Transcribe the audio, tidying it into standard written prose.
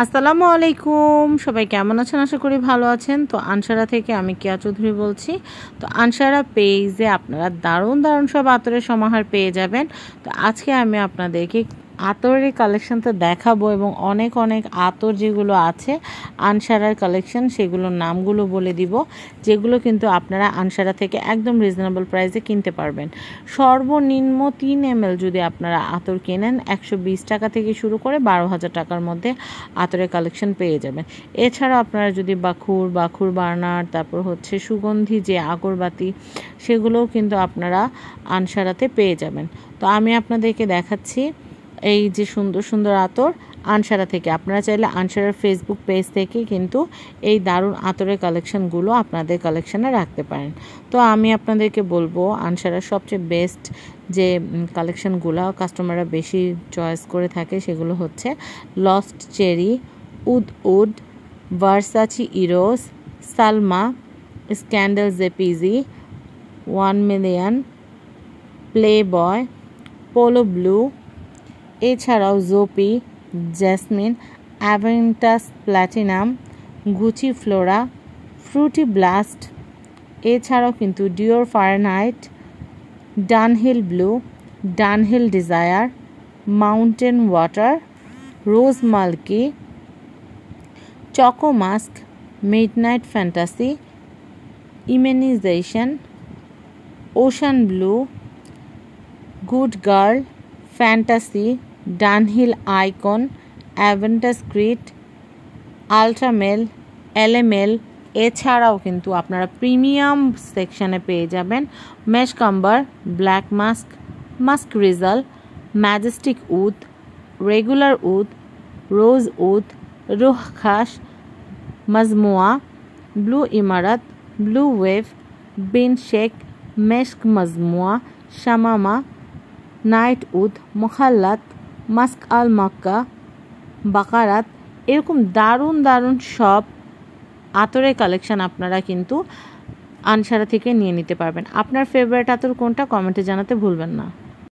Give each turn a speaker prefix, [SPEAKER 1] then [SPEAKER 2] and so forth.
[SPEAKER 1] আসসালামু আলাইকুম, সবাই কেমন আছেন? আশা করি ভালো আছেন। তো আনসারা থেকে আমি কেয়া চৌধুরী বলছি। তো আনসারা পেজে আপনারা দারুণ দারুণ সব আতরের সমাহার পেয়ে যাবেন। তো আজকে আমি আপনাদেরকে আতরের কালেকশন তো দেখাবো এবং অনেক অনেক আতর যেগুলো আছে আনসারার কালেকশন সেগুলোর নামগুলো বলে দিব, যেগুলো কিন্তু আপনারা আনসারা থেকে একদম রিজনেবল প্রাইসে কিনতে পারবেন। সর্বনিম্ন 3 ml যদি আপনারা আতর কেনেন 120 টাকা থেকে শুরু করে 12,000 টাকার মধ্যে আতরের কালেকশন পেয়ে যাবেন। এছাড়াও আপনারা যদি বাখুর বার্নার, তারপর হচ্ছে সুগন্ধি যে আগরবাতি, সেগুলোও কিন্তু আপনারা আনসারাতে পেয়ে যাবেন। তো আমি আপনাদেরকে দেখাচ্ছি এই যে সুন্দর সুন্দর আতর আনসারা থেকে। আপনারা চাইলে আনসারার ফেসবুক পেজ থেকে কিন্তু এই দারুণ আতরের কালেকশনগুলো আপনাদের কালেকশানে রাখতে পারেন। তো আমি আপনাদেরকে বলবো আনসারার সবচেয়ে বেস্ট যে কালেকশনগুলো কাস্টমাররা বেশি চয়েস করে থাকে সেগুলো হচ্ছে lost cherry, oud, Versace Eros, Salma, scandal JPG, 1 million, play boy, polo blue, এছাড়াও জোপি, jasmine, Aventus platinum, Gucci Flora, fruity blast, এছাড়াও কিন্তু Dior Fahrenheit, Dunhill blue, Dunhill desire, mountain water, rose মাল্কি, choco musk, midnight fantasy, imagination, ocean blue, good girl, fantasy, Dunhill icon, Aventus Creed, ultra male, LML. এছাড়াও কিন্তু আপনারা premium সেকশনে পেয়ে যাবেন মেশকাম্বার, ব্ল্যাক মাস্ক, মাস্ক রিজাল, ম্যাজেস্টিক উদ, রেগুলার উদ, রোজ উদ, রুহ খাস, মজমুয়া, ব্লু ইমারত, ব্লু ওয়েভ, বিন শেক, মেশক মজমুয়া, শামামা, নাইট উদ, মোখাল্লাত, মাস্ক আল মক্কা, বাকারাত। এরকম দারুণ দারুণ সব আতরের কালেকশন আপনারা কিন্তু আনসারা থেকে নিয়ে নিতে পারবেন। আপনার ফেভারিট আতর কোনটা কমেন্টে জানাতে ভুলবেন না।